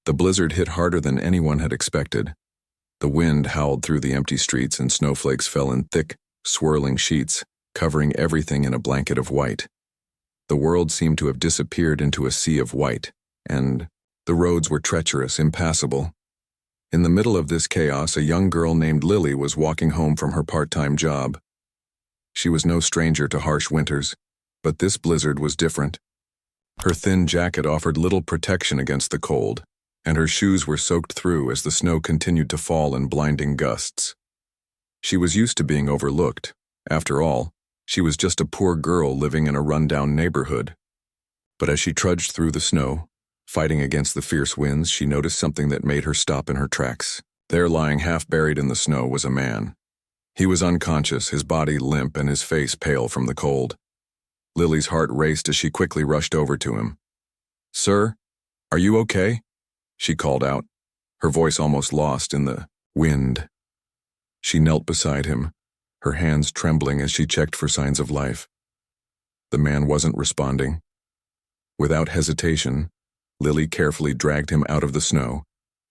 The blizzard hit harder than anyone had expected. The wind howled through the empty streets and snowflakes fell in thick, swirling sheets, covering everything in a blanket of white. The world seemed to have disappeared into a sea of white, and the roads were treacherous, impassable. In the middle of this chaos, a young girl named Lily was walking home from her part-time job. She was no stranger to harsh winters, but this blizzard was different. Her thin jacket offered little protection against the cold, and her shoes were soaked through as the snow continued to fall in blinding gusts. She was used to being overlooked. After all, she was just a poor girl living in a rundown neighborhood. But as she trudged through the snow, fighting against the fierce winds, she noticed something that made her stop in her tracks. There, lying half buried in the snow, was a man. He was unconscious, his body limp and his face pale from the cold. Lily's heart raced as she quickly rushed over to him. "Sir, are you okay?" she called out, her voice almost lost in the wind. She knelt beside him, her hands trembling as she checked for signs of life. The man wasn't responding. Without hesitation, Lily carefully dragged him out of the snow,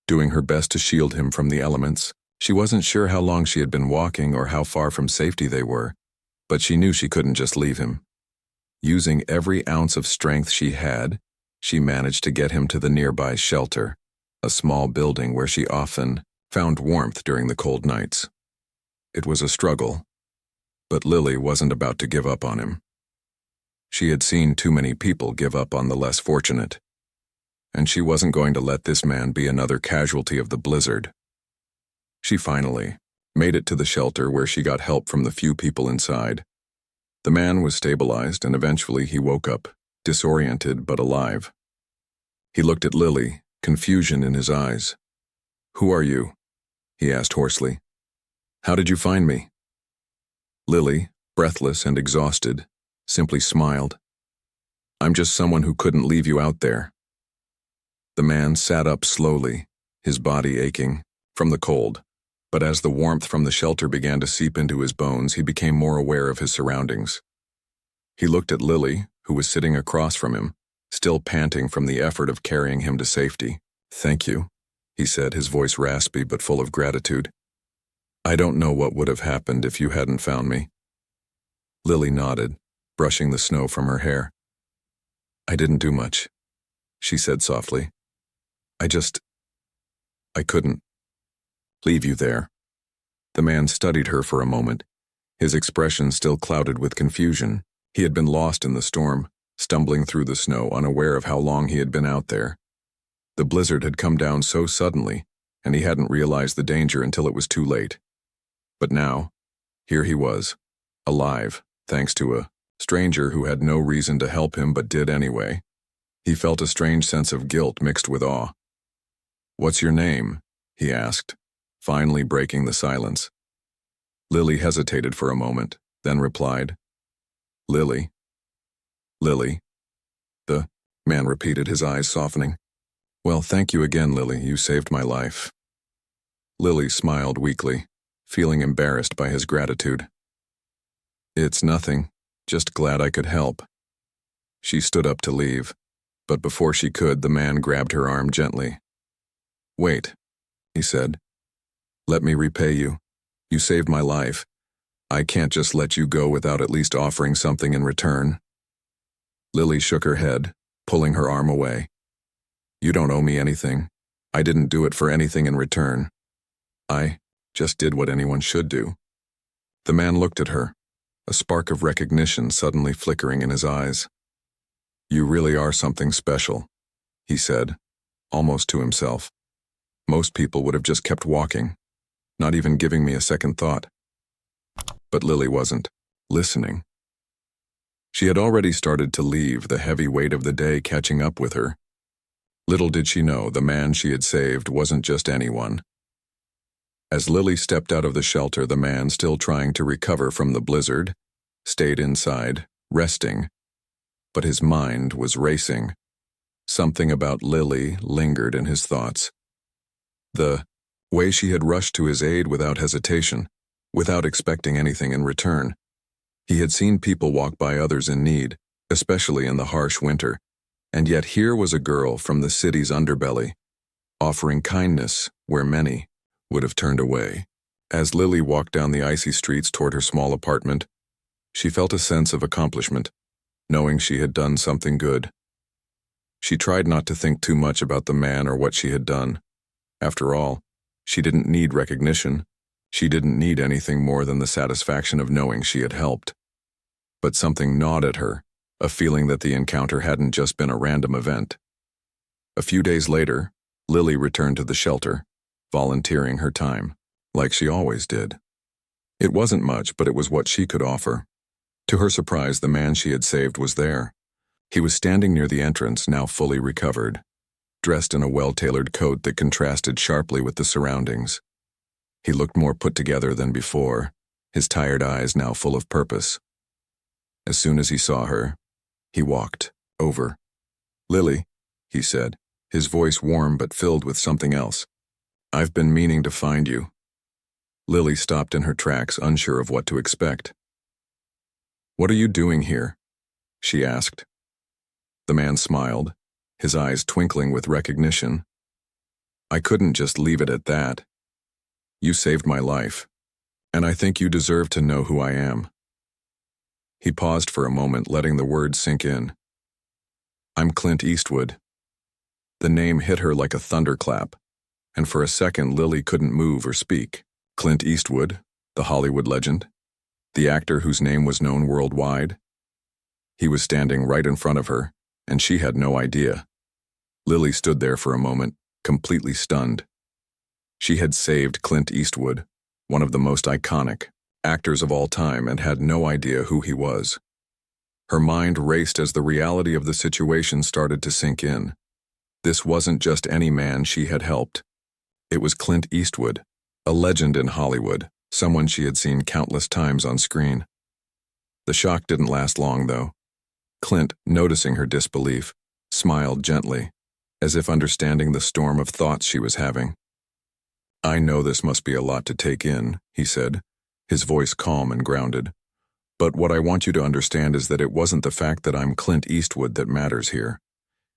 doing her best to shield him from the elements. She wasn't sure how long she had been walking or how far from safety they were, but she knew she couldn't just leave him. Using every ounce of strength she had, she managed to get him to the nearby shelter, a small building where she often found warmth during the cold nights. It was a struggle, but Lily wasn't about to give up on him. She had seen too many people give up on the less fortunate, and she wasn't going to let this man be another casualty of the blizzard. She finally made it to the shelter where she got help from the few people inside. The man was stabilized, and eventually he woke up, disoriented but alive. He looked at Lily, confusion in his eyes. "Who are you?" he asked hoarsely. "How did you find me?" Lily, breathless and exhausted, simply smiled. "I'm just someone who couldn't leave you out there." The man sat up slowly, his body aching from the cold, but as the warmth from the shelter began to seep into his bones, he became more aware of his surroundings. He looked at Lily, who was sitting across from him, still panting from the effort of carrying him to safety. "Thank you," he said, his voice raspy but full of gratitude. "I don't know what would have happened if you hadn't found me." Lily nodded, brushing the snow from her hair. "I didn't do much," she said softly. I couldn't leave you there." The man studied her for a moment, his expression still clouded with confusion. He had been lost in the storm, stumbling through the snow, unaware of how long he had been out there. The blizzard had come down so suddenly, and he hadn't realized the danger until it was too late. But now, here he was, alive, thanks to a stranger who had no reason to help him but did anyway. He felt a strange sense of guilt mixed with awe. "What's your name?" he asked, finally breaking the silence. Lily hesitated for a moment, then replied, "Lily." "Lily?" the man repeated, his eyes softening. "Well, thank you again, Lily. You saved my life." Lily smiled weakly, feeling embarrassed by his gratitude. "It's nothing. Just glad I could help." She stood up to leave, but before she could, the man grabbed her arm gently. "Wait," he said. "Let me repay you. You saved my life. I can't just let you go without at least offering something in return." Lily shook her head, pulling her arm away. "You don't owe me anything. I didn't do it for anything in return. I just did what anyone should do." The man looked at her, a spark of recognition suddenly flickering in his eyes. "You really are something special," he said, almost to himself. "Most people would have just kept walking, not even giving me a second thought." But Lily wasn't listening. She had already started to leave, the heavy weight of the day catching up with her. Little did she know the man she had saved wasn't just anyone. As Lily stepped out of the shelter, the man, still trying to recover from the blizzard, stayed inside, resting, but his mind was racing. Something about Lily lingered in his thoughts. The way she had rushed to his aid without hesitation, without expecting anything in return. He had seen people walk by others in need, especially in the harsh winter, and yet here was a girl from the city's underbelly, offering kindness where many would have turned away. As Lily walked down the icy streets toward her small apartment, she felt a sense of accomplishment, knowing she had done something good. She tried not to think too much about the man or what she had done. After all, she didn't need recognition. She didn't need anything more than the satisfaction of knowing she had helped. But something gnawed at her, a feeling that the encounter hadn't just been a random event. A few days later, Lily returned to the shelter, volunteering her time, like she always did. It wasn't much, but it was what she could offer. To her surprise, the man she had saved was there. He was standing near the entrance, now fully recovered, dressed in a well-tailored coat that contrasted sharply with the surroundings. He looked more put together than before, his tired eyes now full of purpose. As soon as he saw her, he walked over. "Lily," he said, his voice warm but filled with something else. "I've been meaning to find you." Lily stopped in her tracks, unsure of what to expect. "What are you doing here?" she asked. The man smiled, his eyes twinkling with recognition. "I couldn't just leave it at that. You saved my life, and I think you deserve to know who I am." He paused for a moment, letting the words sink in. "I'm Clint Eastwood." The name hit her like a thunderclap, and for a second Lily couldn't move or speak. Clint Eastwood, the Hollywood legend, the actor whose name was known worldwide. He was standing right in front of her, and she had no idea. Lily stood there for a moment, completely stunned. She had saved Clint Eastwood, one of the most iconic actors of all time, and had no idea who he was. Her mind raced as the reality of the situation started to sink in. This wasn't just any man she had helped. It was Clint Eastwood, a legend in Hollywood, someone she had seen countless times on screen. The shock didn't last long, though. Clint, noticing her disbelief, smiled gently, as if understanding the storm of thoughts she was having. "I know this must be a lot to take in," he said, his voice calm and grounded. "But what I want you to understand is that it wasn't the fact that I'm Clint Eastwood that matters here.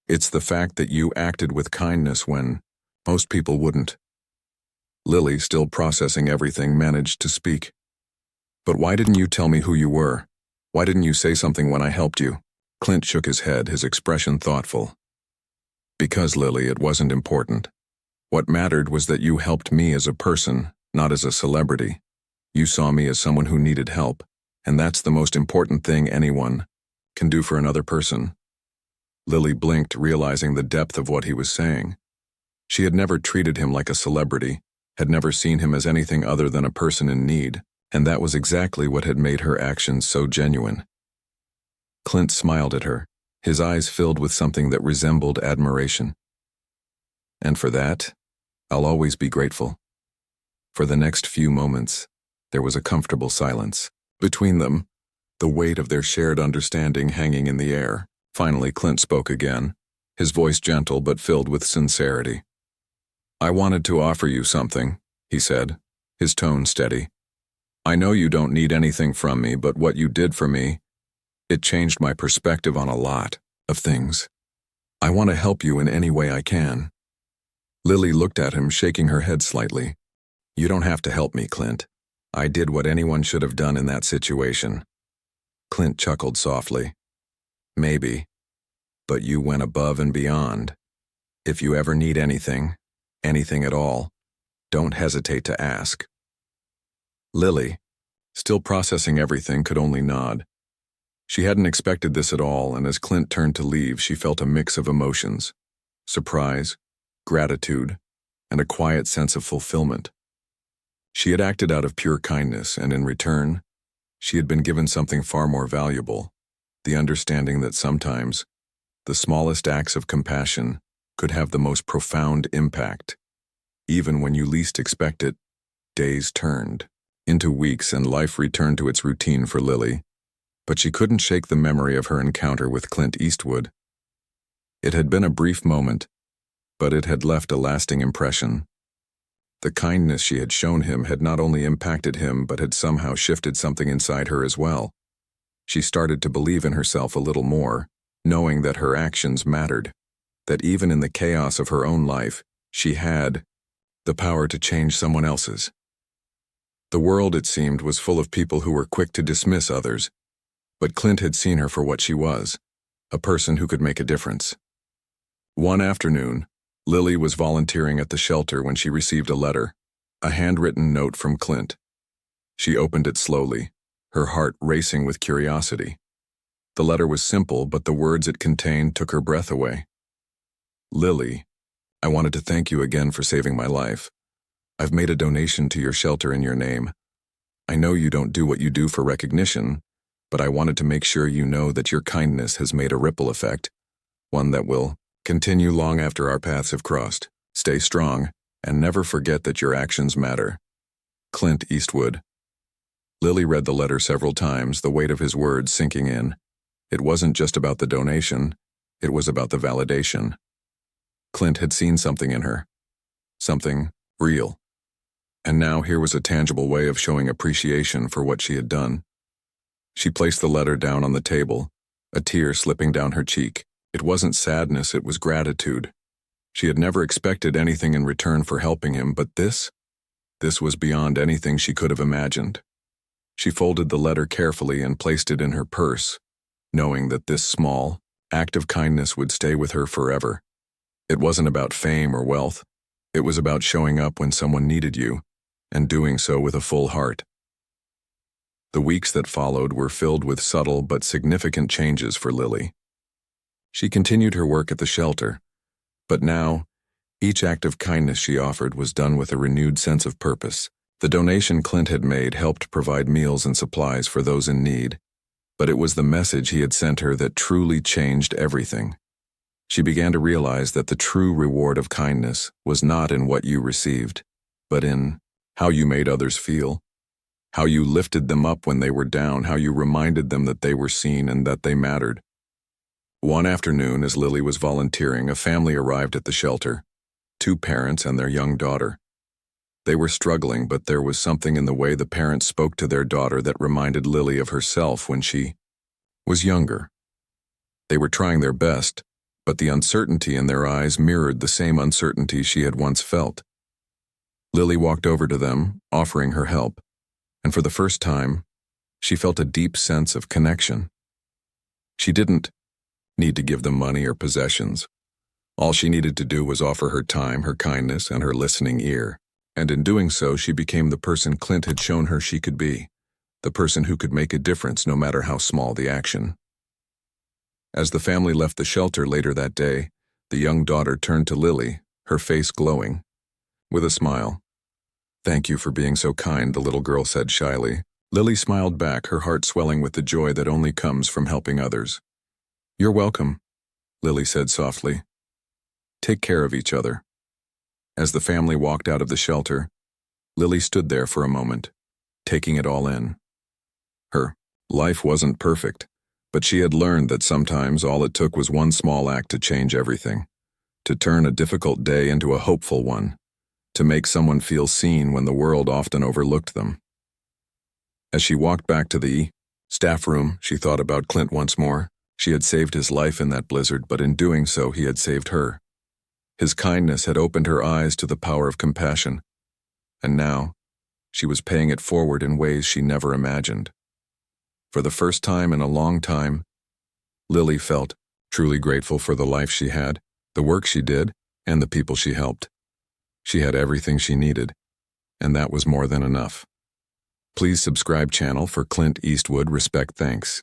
It's the fact that you acted with kindness when most people wouldn't." Lily, still processing everything, managed to speak. "But why didn't you tell me who you were? Why didn't you say something when I helped you?" Clint shook his head, his expression thoughtful. "Because, Lily, it wasn't important. What mattered was that you helped me as a person, not as a celebrity. You saw me as someone who needed help, and that's the most important thing anyone can do for another person." Lily blinked, realizing the depth of what he was saying. She had never treated him like a celebrity, had never seen him as anything other than a person in need, and that was exactly what had made her actions so genuine. Clint smiled at her, his eyes filled with something that resembled admiration. "And for that, I'll always be grateful." For the next few moments, there was a comfortable silence. Between them, the weight of their shared understanding hanging in the air. Finally, Clint spoke again, his voice gentle but filled with sincerity. "I wanted to offer you something," he said, his tone steady. "I know you don't need anything from me, but what you did for me, it changed my perspective on a lot of things. I want to help you in any way I can." Lily looked at him, shaking her head slightly. "You don't have to help me, Clint. I did what anyone should have done in that situation." Clint chuckled softly. "Maybe, but you went above and beyond. If you ever need anything at all, don't hesitate to ask." Lily, still processing everything, could only nod. She hadn't expected this at all, and as Clint turned to leave, she felt a mix of emotions: surprise, gratitude, and a quiet sense of fulfillment. She had acted out of pure kindness, and in return, she had been given something far more valuable: the understanding that sometimes the smallest acts of compassion could have the most profound impact. Even when you least expect it, days turned into weeks and life returned to its routine for Lily, but she couldn't shake the memory of her encounter with Clint Eastwood. It had been a brief moment, but it had left a lasting impression. The kindness she had shown him had not only impacted him but had somehow shifted something inside her as well. She started to believe in herself a little more, knowing that her actions mattered, that even in the chaos of her own life, She had the power to change someone else's. The world, it seemed, was full of people who were quick to dismiss others, but Clint had seen her for what she was, a person who could make a difference. One afternoon, Lily was volunteering at the shelter when she received a letter, a handwritten note from Clint. She opened it slowly, her heart racing with curiosity. The letter was simple, but the words it contained took her breath away. Lily, I wanted to thank you again for saving my life. I've made a donation to your shelter in your name. I know you don't do what you do for recognition, but I wanted to make sure you know that your kindness has made a ripple effect, one that will continue long after our paths have crossed. Stay strong, and never forget that your actions matter. Clint Eastwood. Lily read the letter several times, the weight of his words sinking in. It wasn't just about the donation, it was about the validation. Clint had seen something in her. Something real. And now here was a tangible way of showing appreciation for what she had done. She placed the letter down on the table, a tear slipping down her cheek. It wasn't sadness, it was gratitude. She had never expected anything in return for helping him, but this was beyond anything she could have imagined. She folded the letter carefully and placed it in her purse, knowing that this small act of kindness would stay with her forever. It wasn't about fame or wealth. It was about showing up when someone needed you, and doing so with a full heart. The weeks that followed were filled with subtle but significant changes for Lily. She continued her work at the shelter, but now, each act of kindness she offered was done with a renewed sense of purpose. The donation Clint had made helped provide meals and supplies for those in need, but it was the message he had sent her that truly changed everything. She began to realize that the true reward of kindness was not in what you received, but in how you made others feel, how you lifted them up when they were down, how you reminded them that they were seen and that they mattered. One afternoon, as Lily was volunteering, a family arrived at the shelter, 2 parents and their young daughter. They were struggling, but there was something in the way the parents spoke to their daughter that reminded Lily of herself when she was younger. They were trying their best, but the uncertainty in their eyes mirrored the same uncertainty she had once felt. Lily walked over to them, offering her help, and for the first time, she felt a deep sense of connection. She didn't need to give them money or possessions. All she needed to do was offer her time, her kindness, and her listening ear, and in doing so, she became the person Clint had shown her she could be, the person who could make a difference no matter how small the action. As the family left the shelter later that day, the young daughter turned to Lily, her face glowing. With a smile. "Thank you for being so kind," the little girl said shyly. Lily smiled back, her heart swelling with the joy that only comes from helping others. "You're welcome," Lily said softly. "Take care of each other." As the family walked out of the shelter, Lily stood there for a moment, taking it all in. Her life wasn't perfect, but she had learned that sometimes all it took was one small act to change everything, to turn a difficult day into a hopeful one, to make someone feel seen when the world often overlooked them. As she walked back to the staff room, she thought about Clint once more. She had saved his life in that blizzard, but in doing so, he had saved her. His kindness had opened her eyes to the power of compassion, and now she was paying it forward in ways she never imagined. For the first time in a long time, Lily felt truly grateful for the life she had, the work she did, and the people she helped. She had everything she needed, and that was more than enough. Please subscribe channel for Clint Eastwood. Respect. Thanks.